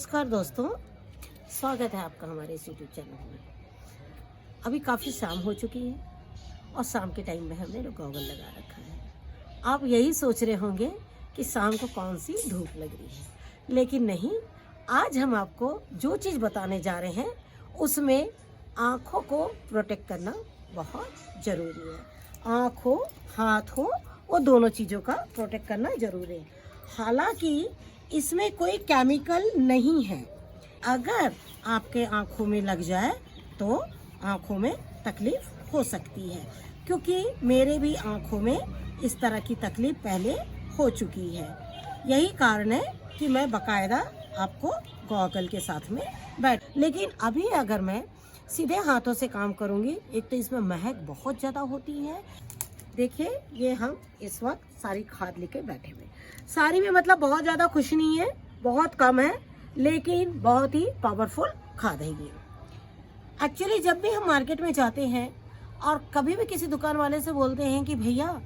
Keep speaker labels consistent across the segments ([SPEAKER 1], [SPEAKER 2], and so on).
[SPEAKER 1] नमस्कार दोस्तों, स्वागत है आपका हमारे इस यूट्यूब चैनल में। अभी काफ़ी शाम हो चुकी है और शाम के टाइम में हमने गॉगल लगा रखा है। आप यही सोच रहे होंगे कि शाम को कौन सी धूप लग रही है, लेकिन नहीं। आज हम आपको जो चीज़ बताने जा रहे हैं उसमें आँखों को प्रोटेक्ट करना बहुत ज़रूरी है। आँख हो, हाथ हो, वो दोनों चीज़ों का प्रोटेक्ट करना ज़रूरी है। हालांकि इसमें कोई केमिकल नहीं है। अगर आपके आँखों में लग जाए तो आँखों में तकलीफ हो सकती है, क्योंकि मेरे भी आँखों में इस तरह की तकलीफ पहले हो चुकी है। यही कारण है कि मैं बाकायदा आपको गॉगल के साथ में लेकिन अभी अगर मैं सीधे हाथों से काम करूँगी, एक तो इसमें महक बहुत ज़्यादा होती है। देखिए, ये हम इस वक्त सारी खाद लेके बैठे हुए। सारी में मतलब बहुत ज़्यादा खुश नहीं है, बहुत कम है, लेकिन बहुत ही पावरफुल खाद है ये। एक्चुअली जब भी हम मार्केट में जाते हैं और कभी भी किसी दुकान वाले से बोलते हैं कि भैया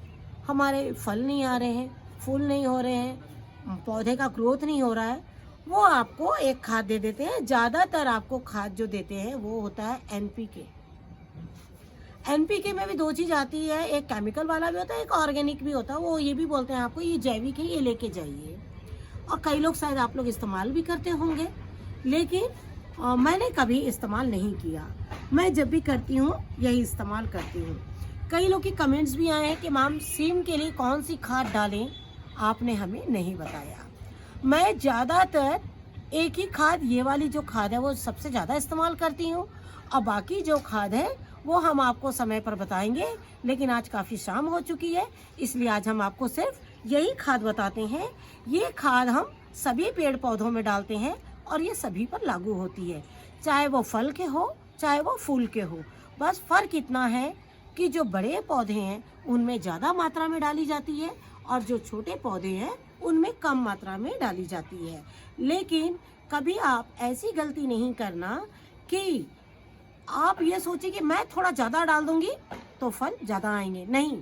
[SPEAKER 1] हमारे फल नहीं आ रहे हैं, फूल नहीं हो रहे हैं, पौधे का ग्रोथ नहीं हो रहा है, वो आपको एक खाद दे देते हैं। ज़्यादातर आपको खाद जो देते हैं वो होता है एनपीके। एनपीके में भी दो चीज़ आती है, एक केमिकल वाला भी होता है, एक ऑर्गेनिक भी होता है। वो ये भी बोलते हैं आपको ये जैविक है, ये लेके जाइए। और कई लोग शायद आप लोग इस्तेमाल भी करते होंगे, लेकिन मैंने कभी इस्तेमाल नहीं किया। मैं जब भी करती हूँ यही इस्तेमाल करती हूँ। कई लोग की कमेंट्स भी आए हैं कि मैम सीम के लिए कौन सी खाद डालें, आपने हमें नहीं बताया। मैं ज़्यादातर एक ही खाद, ये वाली जो खाद है वो सबसे ज़्यादा इस्तेमाल करती हूँ, और बाकी जो खाद है वो हम आपको समय पर बताएंगे। लेकिन आज काफ़ी शाम हो चुकी है, इसलिए आज हम आपको सिर्फ यही खाद बताते हैं। ये खाद हम सभी पेड़ पौधों में डालते हैं और ये सभी पर लागू होती है, चाहे वो फल के हो चाहे वो फूल के हो। बस फ़र्क इतना है कि जो बड़े पौधे हैं उनमें ज़्यादा मात्रा में डाली जाती है और जो छोटे पौधे हैं उनमें कम मात्रा में डाली जाती है। लेकिन कभी आप ऐसी गलती नहीं करना कि आप ये सोचिए कि मैं थोड़ा ज़्यादा डाल दूंगी तो फल ज़्यादा आएंगे। नहीं,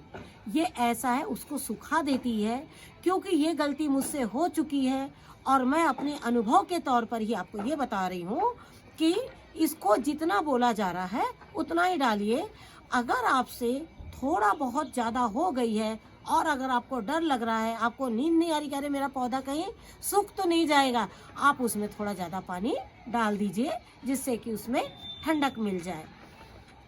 [SPEAKER 1] ये ऐसा है, उसको सुखा देती है। क्योंकि ये गलती मुझसे हो चुकी है और मैं अपने अनुभव के तौर पर ही आपको ये बता रही हूँ कि इसको जितना बोला जा रहा है उतना ही डालिए। अगर आपसे थोड़ा बहुत ज़्यादा हो गई है और अगर आपको डर लग रहा है, आपको नींद नहीं आ रही कि अरे मेरा पौधा कहीं सूख तो नहीं जाएगा, आप उसमें थोड़ा ज़्यादा पानी डाल दीजिए, जिससे कि उसमें ठंडक मिल जाए।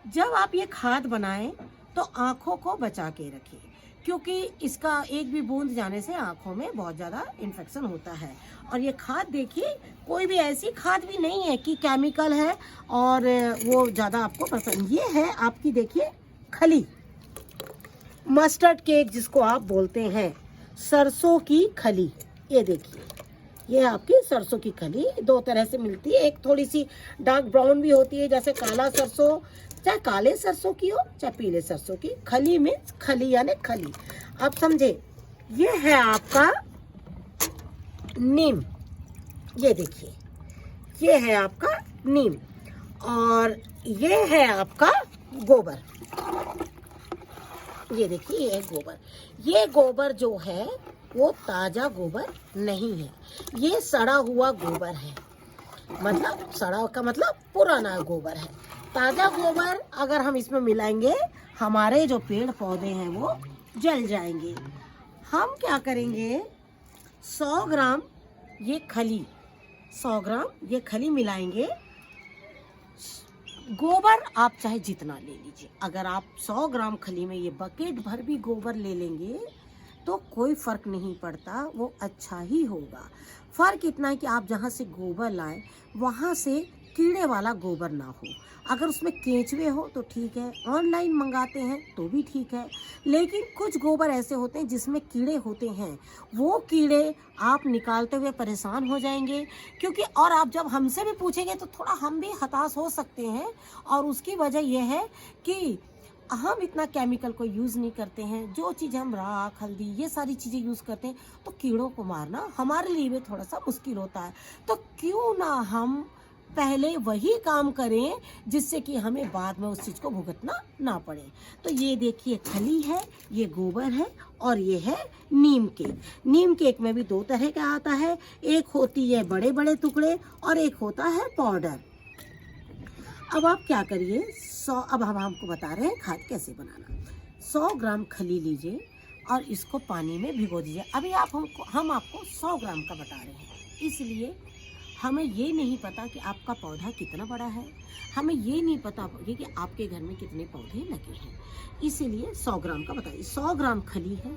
[SPEAKER 1] जब आप ये खाद बनाएं तो आँखों को बचा के रखिए, क्योंकि इसका एक भी बूंद जाने से आँखों में बहुत ज़्यादा इन्फेक्शन होता है। और ये खाद देखिए, कोई भी ऐसी खाद भी नहीं है कि केमिकल है और वो ज़्यादा आपको पसंद। ये है आपकी, देखिए, खली, मस्टर्ड केक जिसको आप बोलते हैं, सरसों की खली। ये देखिए, ये आपकी सरसों की खली दो तरह से मिलती है। एक थोड़ी सी डार्क ब्राउन भी होती है, जैसे काला सरसों, चाहे काले सरसों की हो चाहे पीले सरसों की। खली मीन्स खली, यानी खली, आप समझे। ये है आपका नीम, ये देखिए, ये है आपका नीम, और ये है आपका गोबर। ये देखिए, ये है गोबर। ये गोबर जो है वो ताज़ा गोबर नहीं है, ये सड़ा हुआ गोबर है। मतलब सड़ा का मतलब पुराना गोबर है। ताज़ा गोबर अगर हम इसमें मिलाएंगे, हमारे जो पेड़ पौधे हैं वो जल जाएंगे। हम क्या करेंगे, 100 ग्राम ये खली, 100 ग्राम ये खली मिलाएंगे। गोबर आप चाहे जितना ले लीजिए। अगर आप 100 ग्राम खली में ये बकेट भर भी गोबर ले लेंगे तो कोई फ़र्क नहीं पड़ता, वो अच्छा ही होगा। फ़र्क इतना है कि आप जहाँ से गोबर लाएं वहाँ से कीड़े वाला गोबर ना हो। अगर उसमें केंचुए हो तो ठीक है, ऑनलाइन मंगाते हैं तो भी ठीक है। लेकिन कुछ गोबर ऐसे होते हैं जिसमें कीड़े होते हैं, वो कीड़े आप निकालते हुए परेशान हो जाएंगे। क्योंकि और आप जब हमसे भी पूछेंगे तो थोड़ा हम भी हताश हो सकते हैं, और उसकी वजह यह है कि हम इतना केमिकल को यूज़ नहीं करते हैं। जो चीज़ हम राख, हल्दी, ये सारी चीज़ें यूज़ करते हैं, तो कीड़ों को मारना हमारे लिए भी थोड़ा सा मुश्किल होता है। तो क्यों ना हम पहले वही काम करें जिससे कि हमें बाद में उस चीज़ को भुगतना ना पड़े। तो ये देखिए खली है, ये गोबर है और ये है नीम केक। नीम केक में भी दो तरह का आता है, एक होती है बड़े बड़े टुकड़े और एक होता है पाउडर। अब आप क्या करिए, अब हम आपको बता रहे हैं खाद कैसे बनाना। 100 ग्राम खली लीजिए और इसको पानी में भिगो दीजिए। अभी हम आपको 100 ग्राम का बता रहे हैं, इसलिए हमें ये नहीं पता कि आपका पौधा कितना बड़ा है, हमें ये नहीं पता कि आपके घर में कितने पौधे लगे हैं, इसीलिए 100 ग्राम का बताइए। 100 ग्राम खली है।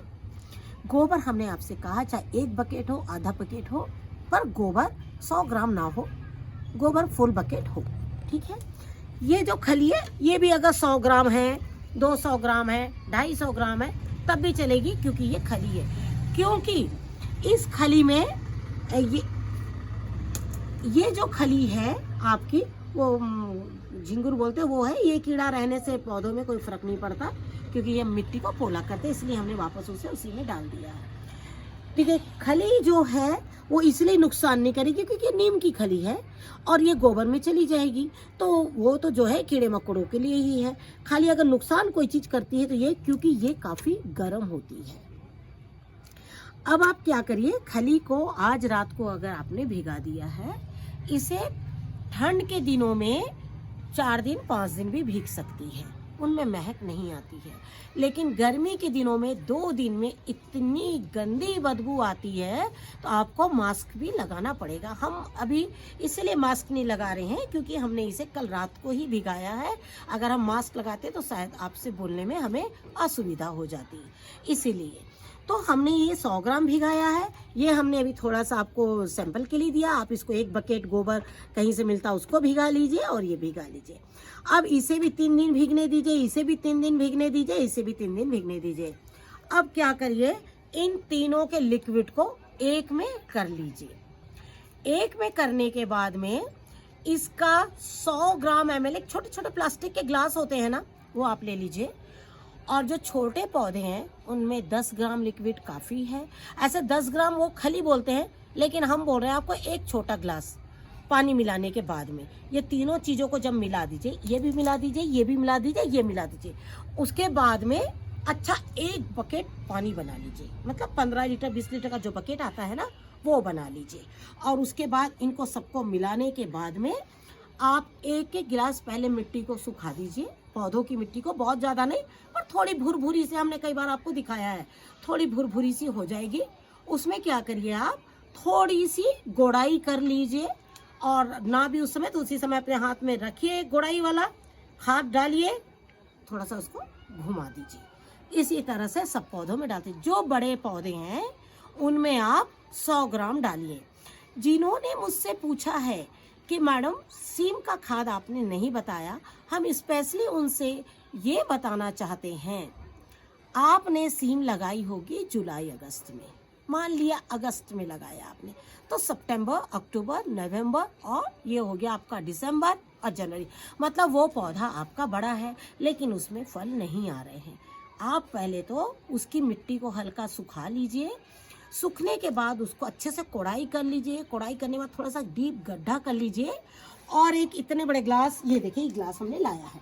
[SPEAKER 1] गोबर हमने आपसे कहा चाहे 1 बकेट हो, आधा बकेट हो, पर गोबर 100 ग्राम ना हो, गोबर फुल बकेट हो, ठीक है। ये जो खली है ये भी अगर 100 ग्राम है, 200 ग्राम है, 250 ग्राम है तब भी चलेगी, क्योंकि ये खली है। क्योंकि इस खली में ये जो खली है आपकी, वो झिंगुर बोलते हैं वो है। ये कीड़ा रहने से पौधों में कोई फर्क नहीं पड़ता, क्योंकि ये मिट्टी को पोला करते हैं, इसलिए हमने वापस उसे उसी में डाल दिया है, ठीक है। खली जो है वो इसलिए नुकसान नहीं करेगी क्योंकि नीम की खली है और ये गोबर में चली जाएगी, तो वो तो जो है कीड़े मकोड़ों के लिए ही है। खाली अगर नुकसान कोई चीज़ करती है तो ये, क्योंकि ये काफ़ी गर्म होती है। अब आप क्या करिए, खली को आज रात को अगर आपने भिगा दिया है, इसे ठंड के दिनों में 4 दिन 5 दिन भी भीग सकती है, उनमें महक नहीं आती है। लेकिन गर्मी के दिनों में 2 दिन में इतनी गंदी बदबू आती है, तो आपको मास्क भी लगाना पड़ेगा। हम अभी इसलिए मास्क नहीं लगा रहे हैं क्योंकि हमने इसे कल रात को ही भिगाया है। अगर हम मास्क लगाते तो शायद आपसे बोलने में हमें असुविधा हो जाती, इसीलिए तो हमने ये 100 ग्राम भिगाया है। ये हमने अभी थोड़ा सा आपको सैंपल के लिए दिया। आप इसको 1 बकेट गोबर कहीं से मिलता उसको भिगा लीजिए और ये भिगा लीजिए। अब इसे भी 3 दिन भीगने दीजिए, इसे भी 3 दिन भीगने दीजिए, इसे भी 3 दिन भीगने दीजिए। अब क्या करिए, इन तीनों के लिक्विड को एक में कर लीजिए। एक में करने के बाद में इसका 100 ग्राम ml, छोटे छोटे प्लास्टिक के ग्लास होते हैं ना, वो आप ले लीजिए। और जो छोटे पौधे हैं उनमें 10 ग्राम लिक्विड काफ़ी है। ऐसे 10 ग्राम वो खली बोलते हैं, लेकिन हम बोल रहे हैं आपको एक छोटा ग्लास पानी मिलाने के बाद में ये तीनों चीज़ों को जब मिला दीजिए, ये भी मिला दीजिए, ये भी मिला दीजिए, ये मिला दीजिए। उसके बाद में अच्छा 1 बकेट पानी बना लीजिए, मतलब 15 लीटर 20 लीटर का जो बकेट आता है ना वो बना लीजिए। और उसके बाद इनको सबको मिलाने के बाद में आप 1-1 गिलास पहले मिट्टी को सुखा दीजिए। पौधों की मिट्टी को बहुत ज़्यादा नहीं, पर थोड़ी भुरभुरी से, हमने कई बार आपको दिखाया है, थोड़ी भुरभुरी सी हो जाएगी। उसमें क्या करिए, आप थोड़ी सी गोड़ाई कर लीजिए, और ना भी उस समय तो उसी समय अपने हाथ में रखिए गोड़ाई वाला, खाद डालिए, थोड़ा सा उसको घुमा दीजिए। इसी तरह से सब पौधों में डालते। जो बड़े पौधे हैं उनमें आप 100 ग्राम डालिए। जिन्होंने मुझसे पूछा है कि मैडम सीम का खाद आपने नहीं बताया, हम स्पेशली उनसे ये बताना चाहते हैं। आपने सीम लगाई होगी जुलाई अगस्त में, मान लिया अगस्त में लगाया आपने, तो सितंबर, अक्टूबर, नवंबर और ये हो गया आपका दिसंबर और जनवरी, मतलब वो पौधा आपका बड़ा है लेकिन उसमें फल नहीं आ रहे हैं। आप पहले तो उसकी मिट्टी को हल्का सुखा लीजिए। सूखने के बाद उसको अच्छे से कोड़ाई कर लीजिए। कोड़ाई करने के बाद थोड़ा सा डीप गड्ढा कर लीजिए, और एक इतने बड़े ग्लास, ये देखिए ग्लास हमने लाया है,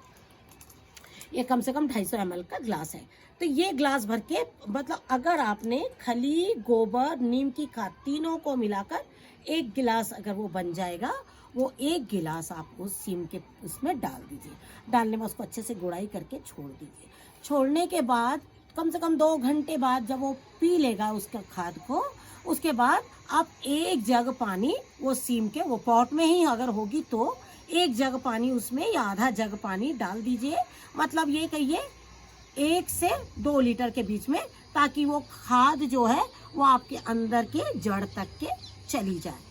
[SPEAKER 1] ये कम से कम 250 ml का ग्लास है। तो ये ग्लास भर के, मतलब अगर आपने खली, गोबर, नीम की खाद तीनों को मिलाकर 1 गिलास अगर वो बन जाएगा, वो 1 गिलास आप उस सीम के उसमें डाल दीजिए। डालने में उसको अच्छे से गुड़ाई करके छोड़ दीजिए। छोड़ने के बाद कम से कम 2 घंटे बाद जब वो पी लेगा उसका खाद को, उसके बाद आप 1 जग पानी वो सीम के, वो पॉट में ही अगर होगी तो 1 जग पानी उसमें या आधा जग पानी डाल दीजिए। मतलब ये कहिए 1 से 2 लीटर के बीच में, ताकि वो खाद जो है वो आपके अंदर के जड़ तक के चली जाए।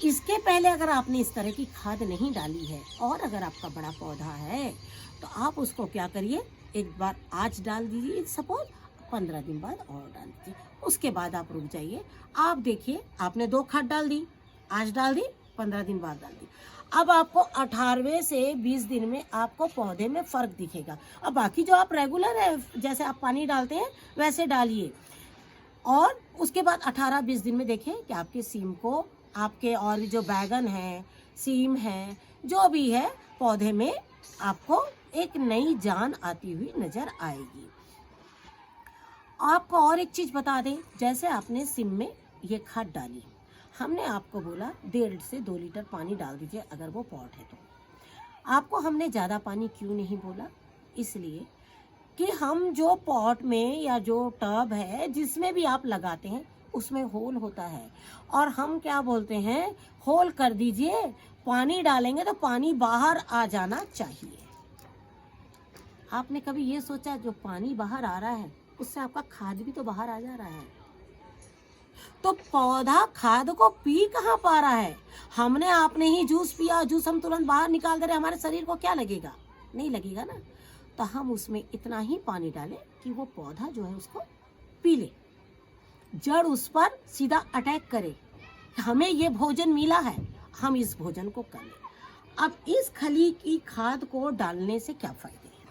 [SPEAKER 1] इसके पहले अगर आपने इस तरह की खाद नहीं डाली है और अगर आपका बड़ा पौधा है तो आप उसको क्या करिए, एक बार आज डाल दीजिए, सपोज 15 दिन बाद और डाल दीजिए। उसके बाद आप रुक जाइए। आप देखिए आपने 2 खाद डाल दी, आज डाल दी, 15 दिन बाद डाल दी। अब आपको 18वें से 20 दिन में आपको पौधे में फ़र्क दिखेगा। अब बाकी जो आप रेगुलर है, जैसे आप पानी डालते हैं वैसे डालिए, और उसके बाद 18-20 दिन में देखिए कि आपके सीम को आपके और जो बैगन है, सीम है, जो भी है, पौधे में आपको एक नई जान आती हुई नजर आएगी। आपको और एक चीज बता दें, जैसे आपने सीम में ये खाद डाली, हमने आपको बोला 1.5 से 2 लीटर पानी डाल दीजिए अगर वो पॉट है तो। आपको हमने ज़्यादा पानी क्यों नहीं बोला? इसलिए कि हम जो पॉट में या जो टब है जिसमें भी आप लगाते हैं उसमें होल होता है, और हम क्या बोलते हैं, होल कर दीजिए, पानी डालेंगे तो पानी बाहर आ जाना चाहिए। आपने कभी ये सोचा जो पानी बाहर आ रहा है उससे आपका खाद भी तो बाहर आ जा रहा है, तो पौधा खाद को पी कहाँ पा रहा है? हमने आपने ही जूस पिया, जूस हम तुरंत बाहर निकाल दे रहे, हमारे शरीर को क्या लगेगा? नहीं लगेगा ना। तो हम उसमें इतना ही पानी डालें कि वो पौधा जो है उसको पी ले, जड़ उस पर सीधा अटैक करे। हमें ये भोजन मिला है, हम इस भोजन को कर लें। अब इस खली की खाद को डालने से क्या फायदे हैं?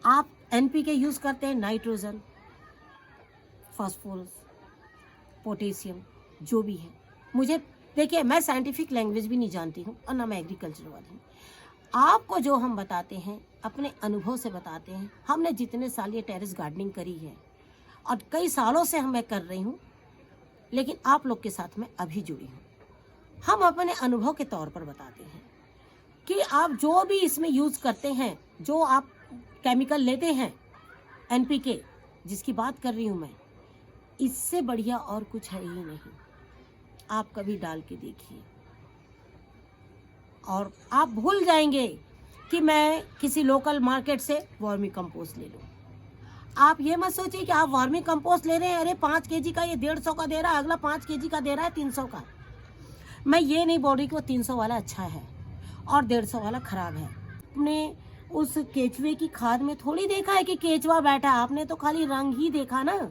[SPEAKER 1] आप एनपीके यूज करते हैं, नाइट्रोजन, फास्फोरस, पोटेशियम, जो भी है। मुझे देखिए, मैं साइंटिफिक लैंग्वेज भी नहीं जानती हूँ और ना मैं एग्रीकल्चर वाली हूँ। आपको जो हम बताते हैं अपने अनुभव से बताते हैं। हमने जितने साल ये टेरेस गार्डनिंग करी है और कई सालों से मैं कर रही हूँ, लेकिन आप लोग के साथ मैं अभी जुड़ी हूँ। हम अपने अनुभव के तौर पर बताते हैं कि आप जो भी इसमें यूज़ करते हैं, जो आप केमिकल लेते हैं, एनपीके जिसकी बात कर रही हूँ मैं, इससे बढ़िया और कुछ है ही नहीं। आप कभी डाल के देखिए और आप भूल जाएंगे कि मैं किसी लोकल मार्केट से वर्मी कंपोस्ट ले लूँ। आप ये मत सोचिए कि आप वर्मी कंपोस्ट ले रहे हैं, अरे 5 केजी का ये 150 का दे रहा है, अगला 5 केजी का दे रहा है 300 का। मैं ये नहीं बोल रही कि वो 300 वाला अच्छा है और 150 वाला खराब है। आपने उस केचुए की खाद में थोड़ी देखा है कि केचुआ बैठा, आपने तो खाली रंग ही देखा ना।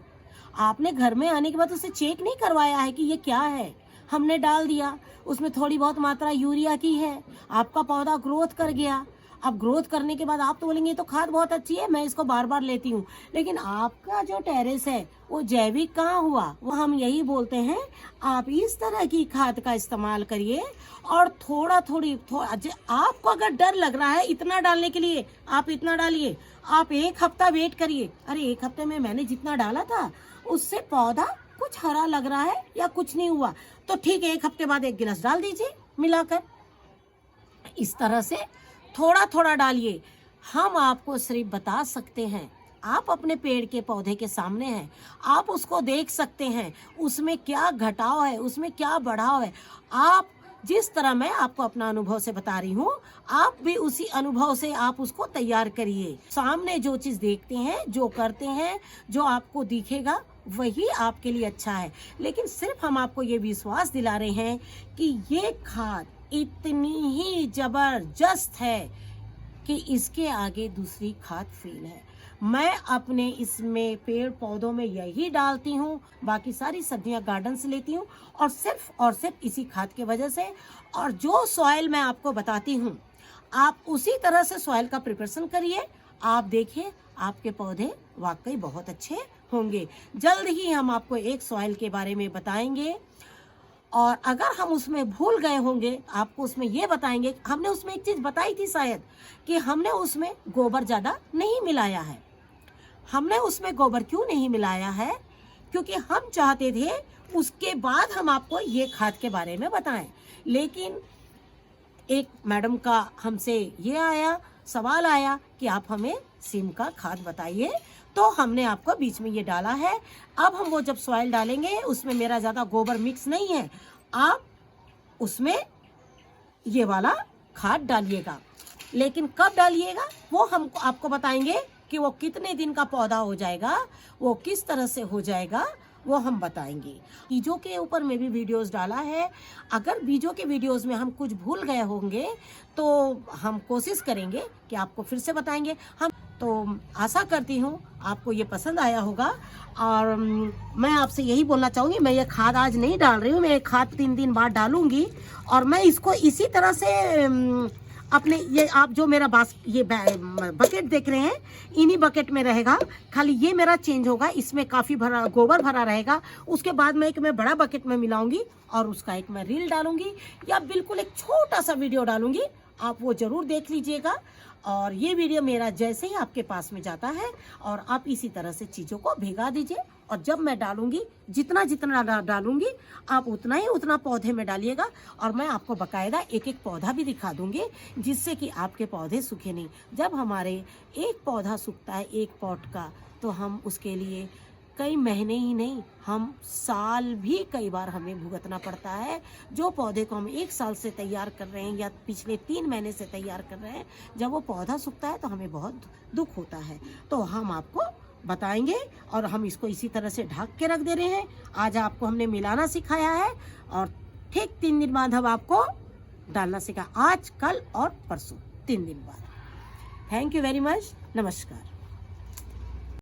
[SPEAKER 1] आपने घर में आने के बाद उसे चेक नहीं करवाया है कि ये क्या है। हमने डाल दिया, उसमें थोड़ी बहुत मात्रा यूरिया की है, आपका पौधा ग्रोथ कर गया। अब ग्रोथ करने के बाद आप तो बोलेंगे तो खाद बहुत अच्छी है, मैं इसको बार बार लेती हूँ, लेकिन आपका जो टेरेस है वो जैविक कहाँ हुआ? वो हम यही बोलते हैं, आप इस तरह की खाद का इस्तेमाल करिए और थोड़ा आपको अगर डर लग रहा है इतना डालने के लिए, आप इतना डालिए। आप 1 हफ्ता वेट करिए, अरे 1 हफ्ते में मैंने जितना डाला था उससे पौधा कुछ हरा लग रहा है या कुछ नहीं हुआ, तो ठीक है, 1 हफ्ते बाद 1 गिलास डाल दीजिए मिलाकर। इस तरह से थोड़ा थोड़ा डालिए। हम आपको सिर्फ बता सकते हैं, आप अपने पेड़ के पौधे के सामने हैं, आप उसको देख सकते हैं, उसमें क्या घटाव है, उसमें क्या बढ़ाव है। आप जिस तरह मैं आपको अपना अनुभव से बता रही हूँ, आप भी उसी अनुभव से आप उसको तैयार करिए। सामने जो चीज़ देखते हैं, जो करते हैं, जो आपको दिखेगा वही आपके लिए अच्छा है। लेकिन सिर्फ हम आपको ये विश्वास दिला रहे हैं कि ये खाद इतनी ही जबरदस्त है कि इसके आगे दूसरी खाद फेल है। मैं अपने इसमें पेड़ पौधों में यही डालती हूँ, बाकी सारी सब्जियां गार्डन से लेती हूँ और सिर्फ इसी खाद की वजह से। और जो सॉइल मैं आपको बताती हूँ, आप उसी तरह से सॉइल का प्रिपरेशन करिए। आप देखिए आपके पौधे वाकई बहुत अच्छे होंगे। जल्द ही हम आपको एक सॉइल के बारे में बताएंगे, और अगर हम उसमें भूल गए होंगे आपको उसमें ये बताएंगे। हमने उसमें एक चीज़ बताई थी शायद, कि हमने उसमें गोबर ज़्यादा नहीं मिलाया है। हमने उसमें गोबर क्यों नहीं मिलाया है? क्योंकि हम चाहते थे उसके बाद हम आपको ये खाद के बारे में बताएं। लेकिन एक मैडम का हमसे ये सवाल आया कि आप हमें सीम का खाद बताइए, तो हमने आपको बीच में ये डाला है। अब हम वो जब सॉइल डालेंगे, उसमें मेरा ज़्यादा गोबर मिक्स नहीं है, आप उसमें ये वाला खाद डालिएगा। लेकिन कब डालिएगा वो हम आपको बताएंगे कि वो कितने दिन का पौधा हो जाएगा, वो किस तरह से हो जाएगा, वो हम बताएंगे। बीजों के ऊपर में भी वीडियोस डाला है। अगर बीजों के वीडियोस में हम कुछ भूल गए होंगे तो हम कोशिश करेंगे कि आपको फिर से बताएंगे। हम तो आशा करती हूँ आपको ये पसंद आया होगा। और मैं आपसे यही बोलना चाहूँगी, मैं ये खाद आज नहीं डाल रही हूँ, मैं ये खाद 3 दिन बाद डालूँगी। और मैं इसको इसी तरह से अपने ये आप जो मेरा ये बकेट देख रहे हैं, इन्हीं बकेट में रहेगा। खाली ये मेरा चेंज होगा, इसमें काफ़ी भरा गोबर भरा रहेगा। उसके बाद मैं एक मैं बड़ा बकेट में मिलाऊंगी और उसका एक मैं रील डालूंगी या बिल्कुल एक छोटा सा वीडियो डालूंगी। आप वो ज़रूर देख लीजिएगा। और ये वीडियो मेरा जैसे ही आपके पास में जाता है और आप इसी तरह से चीज़ों को भिगा दीजिए। और जब मैं डालूंगी, जितना जितना डालूंगी आप उतना ही उतना पौधे में डालिएगा। और मैं आपको बाकायदा एक एक पौधा भी दिखा दूंगी, जिससे कि आपके पौधे सूखे नहीं। जब हमारे एक पौधा सूखता है एक पॉट का, तो हम उसके लिए कई महीने ही नहीं, हम साल भी कई बार हमें भुगतना पड़ता है। जो पौधे को हम 1 साल से तैयार कर रहे हैं या पिछले 3 महीने से तैयार कर रहे हैं, जब वो पौधा सूखता है तो हमें बहुत दुख होता है। तो हम आपको बताएंगे और हम इसको इसी तरह से ढक के रख दे रहे हैं। आज आपको हमने मिलाना सिखाया है और ठीक 3 दिन बाद हम आपको डालना सिखा, आज, कल और परसों, 3 दिन बाद। Thank you very much. नमस्कार।